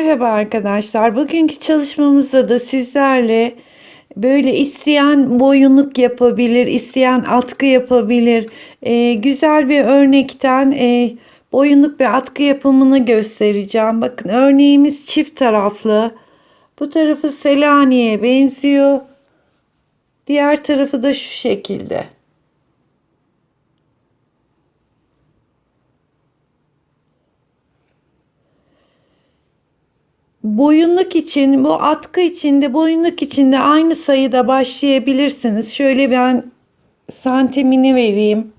Merhaba arkadaşlar. Bugünkü çalışmamızda da sizlerle böyle isteyen boyunluk yapabilir, isteyen atkı yapabilir. Güzel bir örnekten boyunluk ve atkı yapımını göstereceğim. Bakın örneğimiz çift taraflı. Bu tarafı Selanik'e benziyor. Diğer tarafı da şu şekilde. Boyunluk için bu atkı içinde boyunluk içinde aynı sayıda başlayabilirsiniz. Şöyle ben santimini vereyim.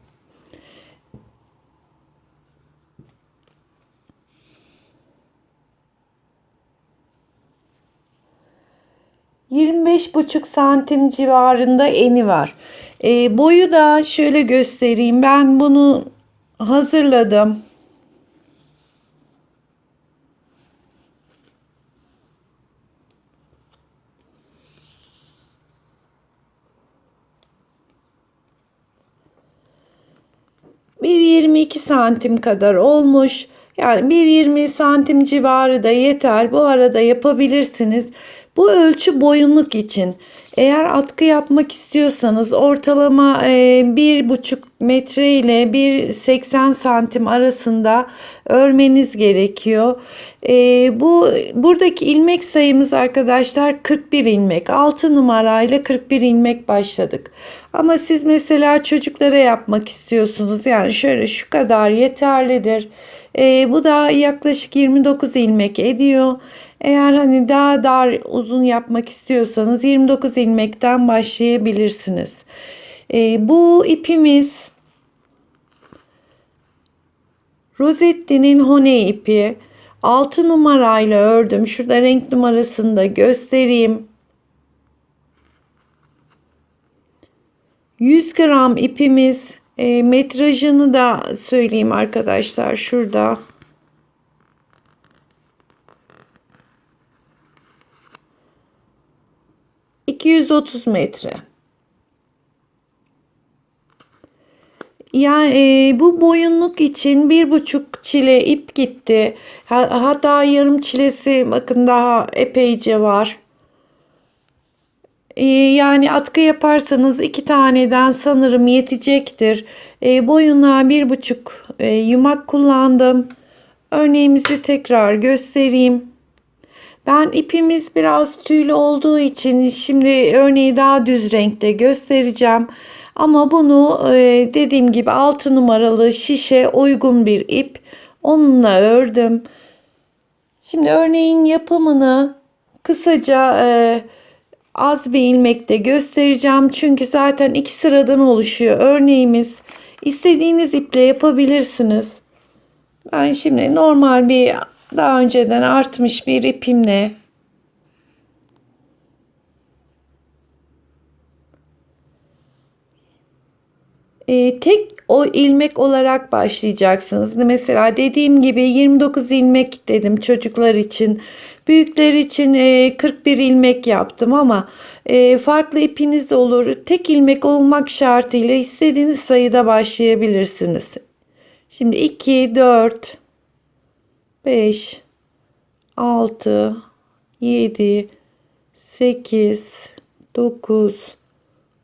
25,5 santim civarında eni var. Boyu da şöyle göstereyim. Ben bunu hazırladım. Bir 22 santim kadar olmuş. Yani 1,20 santim civarı da yeter. Bu arada yapabilirsiniz. Bu ölçü boyunluk için. Eğer atkı yapmak istiyorsanız ortalama 1,5 metre ile 1,80 santim arasında örmeniz gerekiyor. Buradaki ilmek sayımız arkadaşlar 41 ilmek. 6 numarayla 41 ilmek başladık. Ama siz mesela çocuklara yapmak istiyorsunuz. Yani şöyle şu kadar yeterlidir. Bu da yaklaşık 29 ilmek ediyor. Eğer hani daha dar uzun yapmak istiyorsanız 29 ilmekten başlayabilirsiniz. Bu ipimiz Rosetti'nin Honey ipi. 6 numarayla ördüm. Şurada renk numarasını da göstereyim. 100 gram ipimiz, metrajını da söyleyeyim arkadaşlar şurada. ...230 metre. Yani bu boyunluk için 1,5 çile ip gitti. Hatta yarım çilesi bakın daha epeyce var. Yani atkı yaparsanız 2 taneden sanırım yetecektir. Boyuna 1,5 yumak kullandım. Örneğimizi tekrar göstereyim. Ben ipimiz biraz tüylü olduğu için şimdi örneği daha düz renkte göstereceğim. Ama bunu dediğim gibi 6 numaralı şişe uygun bir ip. Onunla ördüm. Şimdi örneğin yapımını kısaca az bir ilmekte göstereceğim. Çünkü zaten 2 sıradan oluşuyor örneğimiz. İstediğiniz iple yapabilirsiniz. Ben şimdi normal bir daha önceden artmış bir ipimle tek o ilmek olarak başlayacaksınız. Mesela dediğim gibi 29 ilmek dedim çocuklar için. Büyükler için 41 ilmek yaptım ama farklı ipiniz de olur. Tek ilmek olmak şartıyla istediğiniz sayıda başlayabilirsiniz. Şimdi 2, 4, 5, 6, 7, 8, 9,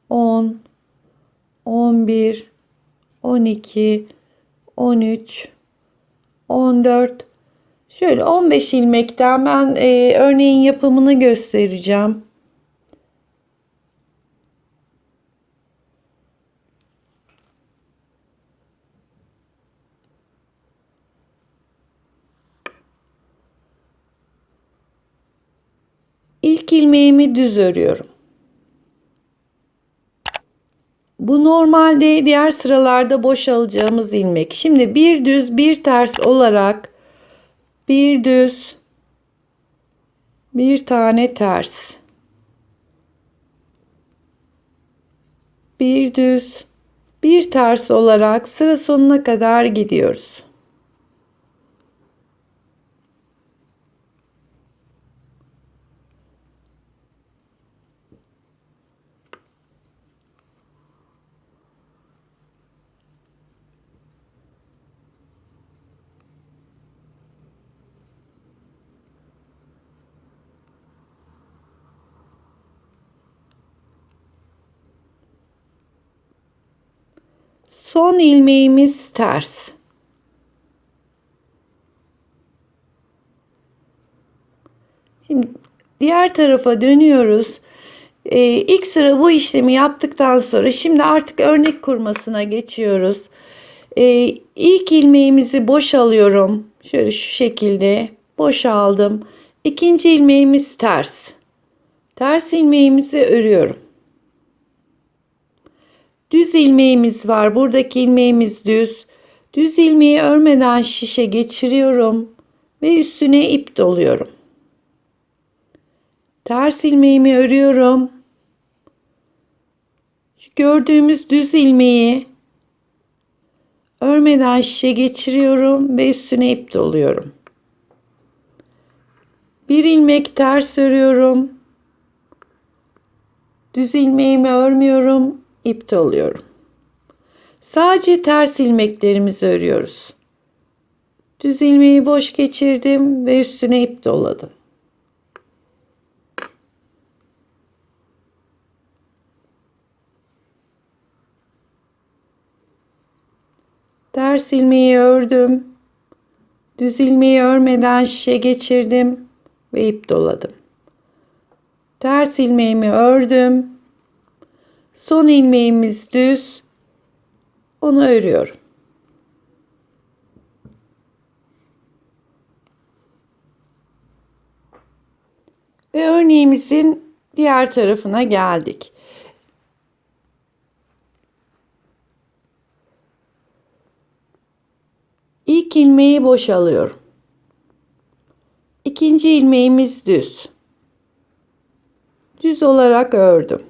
10, 11, 12, 13, 14, şöyle 15 ilmekten ben örneğin yapımını göstereceğim. İlk ilmeğimi düz örüyorum. Bu normalde diğer sıralarda boşalacağımız ilmek. Şimdi bir düz bir ters olarak bir düz bir tane ters, bir düz bir ters olarak sıra sonuna kadar gidiyoruz. Son ilmeğimiz ters. Şimdi diğer tarafa dönüyoruz. İlk sıra bu işlemi yaptıktan sonra şimdi artık örnek kurmasına geçiyoruz. İlk ilmeğimizi boş alıyorum. Şöyle şu şekilde boş aldım. İkinci ilmeğimiz ters. Ters ilmeğimizi örüyorum. Düz ilmeğimiz var. Buradaki ilmeğimiz düz. Düz ilmeği örmeden şişe geçiriyorum ve üstüne ip doluyorum. Ters ilmeğimi örüyorum. Şu gördüğümüz düz ilmeği örmeden şişe geçiriyorum ve üstüne ip doluyorum. Bir ilmek ters örüyorum. Düz ilmeğimi örmüyorum, ip doluyorum. Sadece ters ilmeklerimizi örüyoruz. Düz ilmeği boş geçirdim ve üstüne ip doladım. Ters ilmeği ördüm. Düz ilmeği örmeden şişe geçirdim ve ip doladım. Ters ilmeğimi ördüm. Son ilmeğimiz düz. Onu örüyorum. Ve örneğimizin diğer tarafına geldik. İlk ilmeği boş alıyorum. İkinci ilmeğimiz düz. Düz olarak ördüm.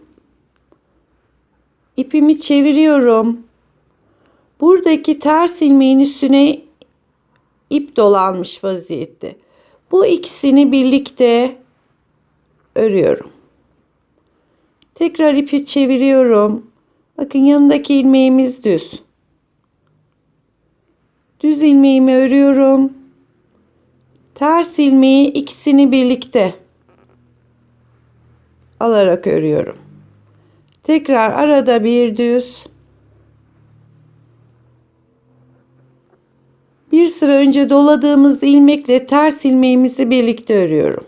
İpimi çeviriyorum. Buradaki ters ilmeğin üstüne ip dolanmış vaziyette. Bu ikisini birlikte örüyorum. Tekrar ipi çeviriyorum. Bakın yanındaki ilmeğimiz düz. Düz ilmeğimi örüyorum. Ters ilmeği ikisini birlikte alarak örüyorum. Tekrar arada bir düz. Bir sıra önce doladığımız ilmekle ters ilmeğimizi birlikte örüyorum.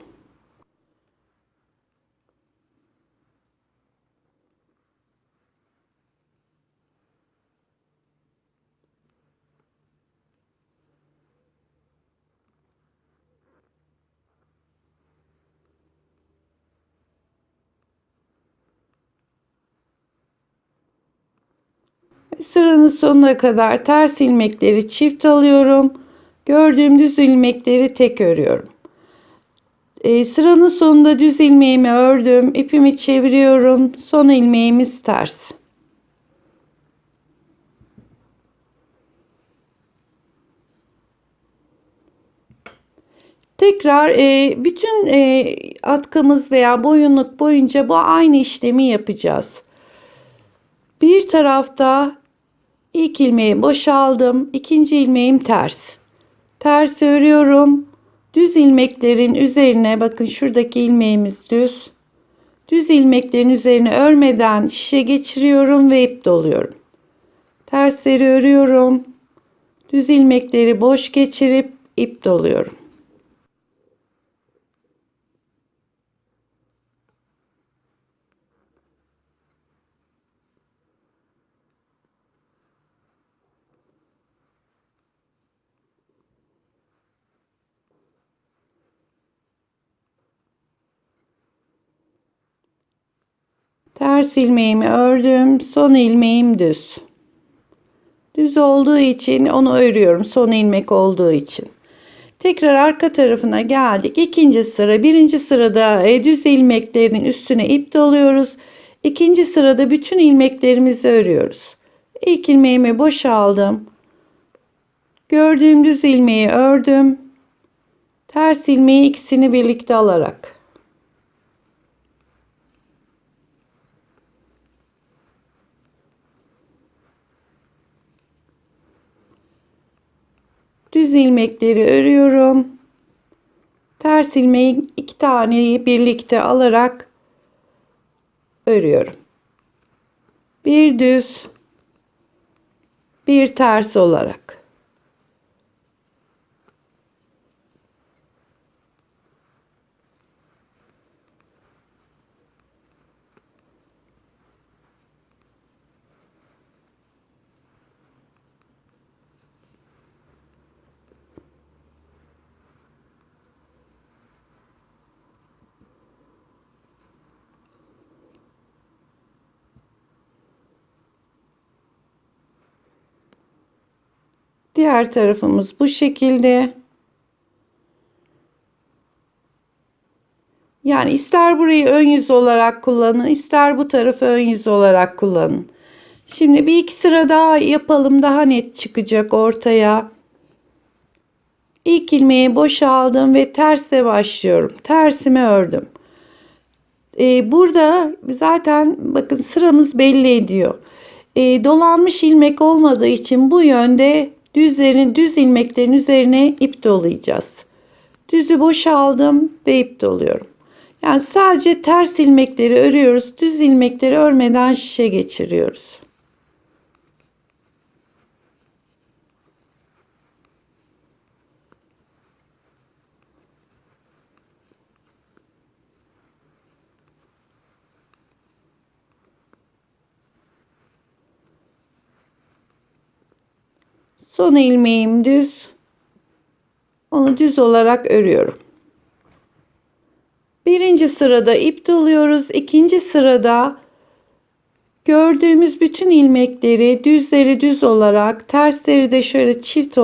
Sıranın sonuna kadar ters ilmekleri çift alıyorum. Gördüğüm düz ilmekleri tek örüyorum. Sıranın sonunda düz ilmeğimi ördüm. İpimi çeviriyorum. Son ilmeğimiz ters. Tekrar bütün atkımız veya boyunluk boyunca bu aynı işlemi yapacağız. Bir tarafta ilk ilmeği boşaldım. İkinci ilmeğim ters. Ters örüyorum. Düz ilmeklerin üzerine bakın şuradaki ilmeğimiz düz. Düz ilmeklerin üzerine örmeden şişe geçiriyorum ve ip doluyorum. Tersleri örüyorum. Düz ilmekleri boş geçirip ip doluyorum. Ters ilmeğimi ördüm. Son ilmeğim düz. Düz olduğu için onu örüyorum. Son ilmek olduğu için. Tekrar arka tarafına geldik. İkinci sıra. Birinci sırada düz ilmeklerin üstüne ip doluyoruz. İkinci sırada bütün ilmeklerimizi örüyoruz. İlk ilmeğimi boşaldım. Gördüğüm düz ilmeği ördüm. Ters ilmeği ikisini birlikte alarak. Düz ilmekleri örüyorum. Ters ilmeği iki taneyi birlikte alarak örüyorum. Bir düz, bir ters olarak. Diğer tarafımız bu şekilde. Yani ister burayı ön yüz olarak kullanın, ister bu tarafı ön yüz olarak kullanın. Şimdi bir iki sıra daha yapalım, daha net çıkacak ortaya. İlk ilmeği boşaldım ve tersle başlıyorum. Tersimi ördüm. Burada zaten bakın sıramız belli ediyor. Dolanmış ilmek olmadığı için bu yönde düz ilmeklerin üzerine ip dolayacağız. Düzü boşaldım ve ip doluyorum. Yani sadece ters ilmekleri örüyoruz. Düz ilmekleri örmeden şişe geçiriyoruz. Son ilmeğim düz. Onu düz olarak örüyorum. Birinci sırada ip doluyoruz. İkinci sırada gördüğümüz bütün ilmekleri düzleri düz olarak, tersleri de şöyle çift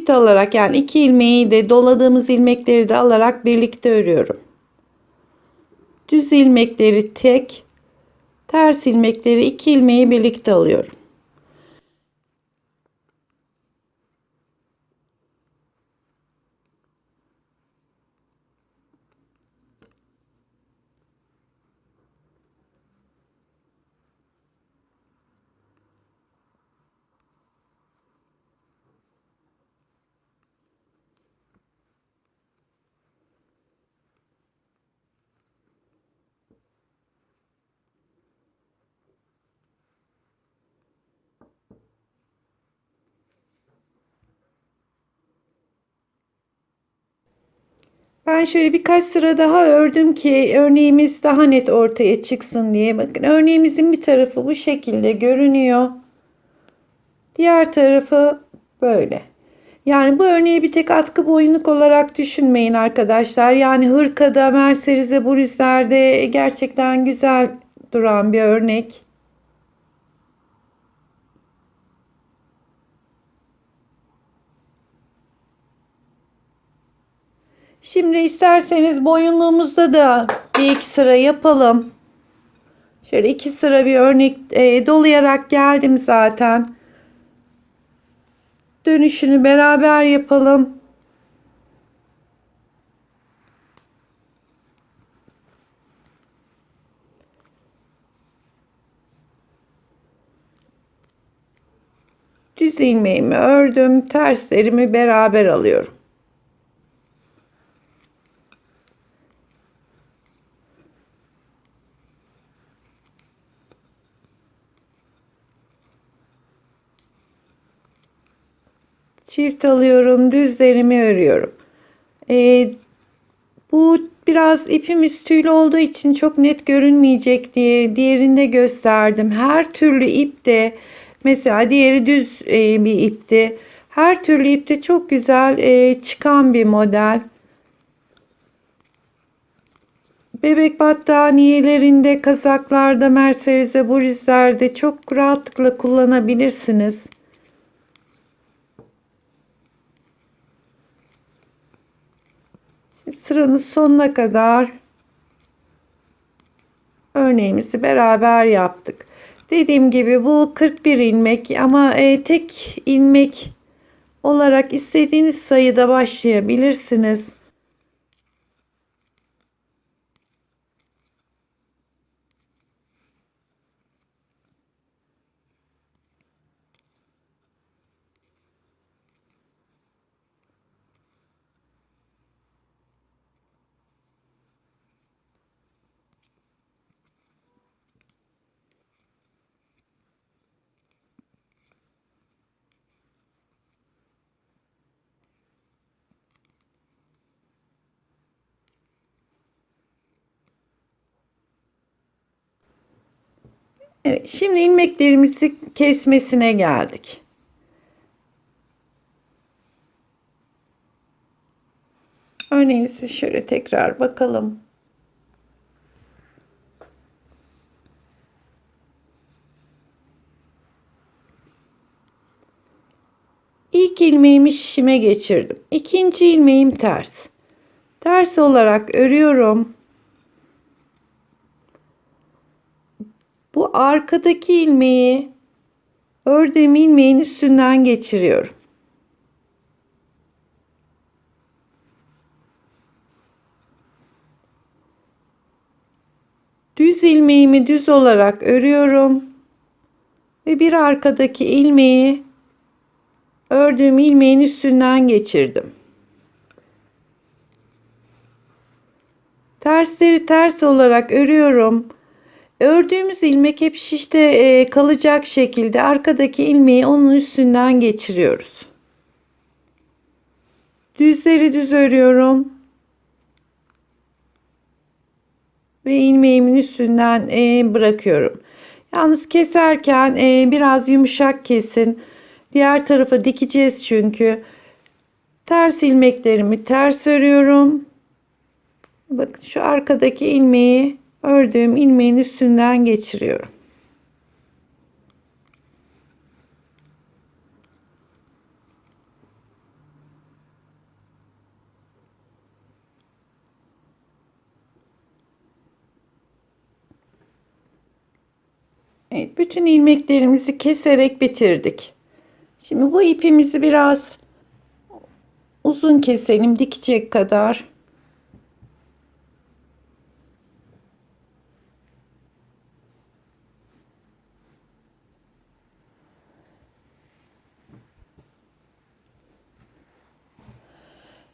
alarak yani iki ilmeği de doladığımız ilmekleri de alarak birlikte örüyorum. Düz ilmekleri tek, ters ilmekleri iki ilmeği birlikte alıyorum. Ben şöyle birkaç sıra daha ördüm ki örneğimiz daha net ortaya çıksın diye. Bakın örneğimizin bir tarafı bu şekilde görünüyor. Diğer tarafı böyle. Yani bu örneği bir tek atkı boyunluk olarak düşünmeyin arkadaşlar. Yani hırkada, merserize, bluzlerde gerçekten güzel duran bir örnek. Şimdi isterseniz boyunluğumuzda da bir iki sıra yapalım. Şöyle iki sıra bir örnek dolayarak geldim zaten. Dönüşünü beraber yapalım. Düz ilmeğimi ördüm. Terslerimi beraber alıyorum. Çift alıyorum. Düzlerimi örüyorum. Bu biraz ipimiz tüylü olduğu için çok net görünmeyecek diye diğerinde gösterdim. Her türlü ip de mesela diğeri düz bir ipti. Her türlü ipte çok güzel çıkan bir model. Bebek battaniyelerinde, kazaklarda, merserize, bluzlerde çok rahatlıkla kullanabilirsiniz. Sıranın sonuna kadar örneğimizi beraber yaptık. Dediğim gibi bu 41 ilmek ama tek ilmek olarak istediğiniz sayıda başlayabilirsiniz. Evet, şimdi ilmeklerimizi kesmesine geldik. Örneğimizi şöyle tekrar bakalım. İlk ilmeğimi şişime geçirdim. İkinci ilmeğim ters. Ters olarak örüyorum. Bu arkadaki ilmeği ördüğüm ilmeğin üstünden geçiriyorum. Düz ilmeğimi düz olarak örüyorum ve bir arkadaki ilmeği ördüğüm ilmeğin üstünden geçirdim. Tersleri ters olarak örüyorum. Ördüğümüz ilmek hep şişte kalacak şekilde arkadaki ilmeği onun üstünden geçiriyoruz. Düzleri düz örüyorum. Ve ilmeğimin üstünden bırakıyorum. Yalnız keserken biraz yumuşak kesin. Diğer tarafa dikeceğiz çünkü. Ters ilmeklerimi ters örüyorum. Bakın şu arkadaki ilmeği ördüğüm ilmeğin üstünden geçiriyorum. Evet, bütün ilmeklerimizi keserek bitirdik. Şimdi bu ipimizi biraz uzun keselim, dikecek kadar.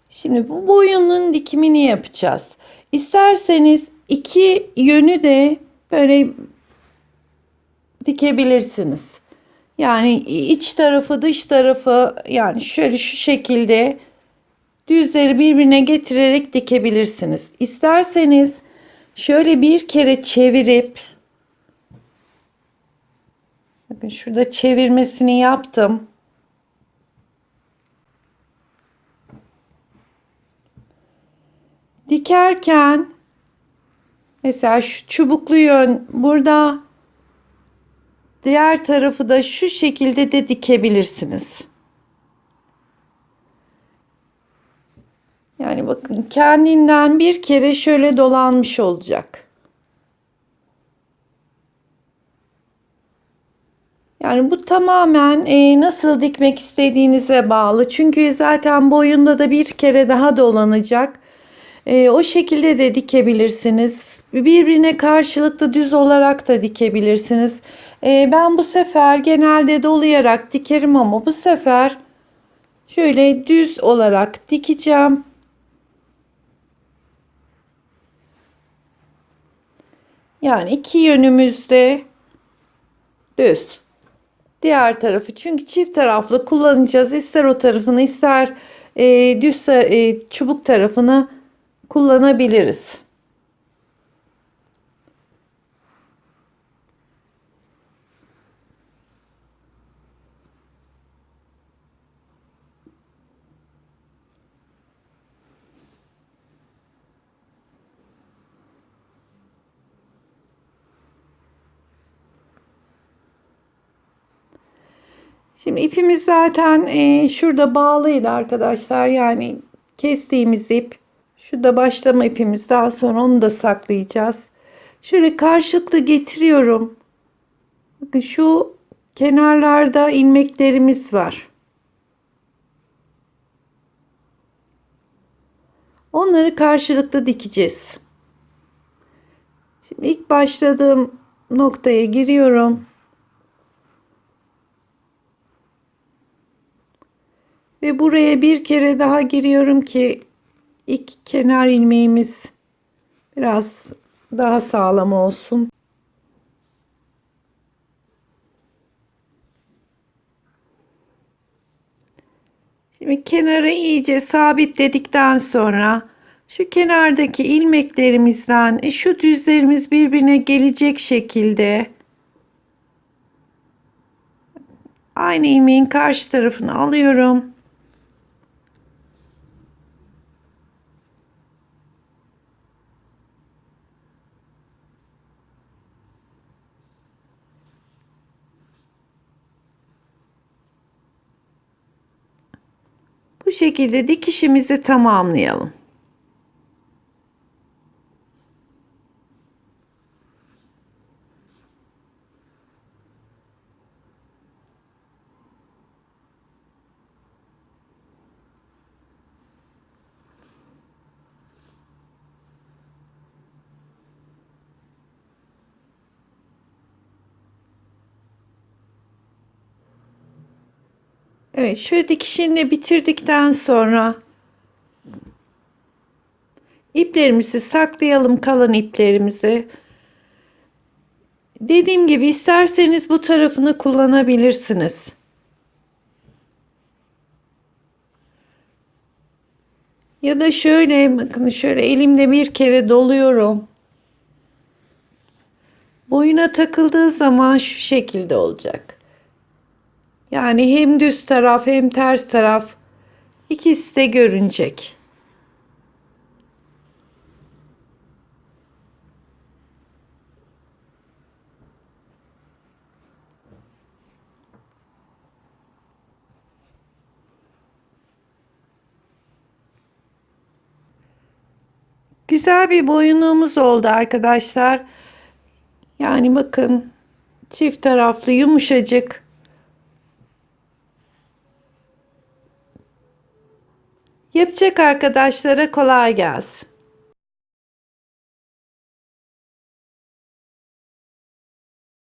Şimdi bu boyunun dikimini yapacağız. İsterseniz iki yönü de böyle dikebilirsiniz. Yani iç tarafı dış tarafı, yani şöyle şu şekilde düzleri birbirine getirerek dikebilirsiniz. İsterseniz şöyle bir kere çevirip, bakın şurada çevirmesini yaptım. Dikerken mesela şu çubuklu yön burada, diğer tarafı da şu şekilde de dikebilirsiniz. Yani bakın kendinden bir kere şöyle dolanmış olacak. Yani bu tamamen nasıl dikmek istediğinize bağlı. Çünkü zaten boyunda da bir kere daha dolanacak. O şekilde de dikebilirsiniz. Birbirine karşılıklı düz olarak da dikebilirsiniz. Ben bu sefer genelde dolayarak dikerim ama bu sefer şöyle düz olarak dikeceğim. Yani iki yönümüzde düz. Diğer tarafı, çünkü çift taraflı kullanacağız. İster o tarafını ister düz çubuk tarafını kullanabiliriz. Şimdi ipimiz zaten şurada bağlıydı arkadaşlar. Yani kestiğimiz ip. Şurada başlama ipimiz. Daha sonra onu da saklayacağız. Şöyle karşılıklı getiriyorum. Bakın şu kenarlarda ilmeklerimiz var. Onları karşılıklı dikeceğiz. Şimdi ilk başladığım noktaya giriyorum. Ve buraya bir kere daha giriyorum ki ilk kenar ilmeğimiz biraz daha sağlam olsun. Şimdi kenarı iyice sabitledikten sonra şu kenardaki ilmeklerimizden şu düzlerimiz birbirine gelecek şekilde Aynı ilmeğin karşı tarafını alıyorum. Bu şekilde dikişimizi tamamlayalım. Evet, şöyle dikişini de bitirdikten sonra iplerimizi saklayalım, kalan iplerimizi. Dediğim gibi isterseniz bu tarafını kullanabilirsiniz. Ya da şöyle bakın, şöyle elimle bir kere doluyorum. Boyuna takıldığı zaman şu şekilde olacak. Yani hem düz taraf hem ters taraf ikisi de görünecek. Güzel bir boyunluğumuz oldu arkadaşlar. Yani bakın, çift taraflı yumuşacık. Yapacak arkadaşlara kolay gelsin.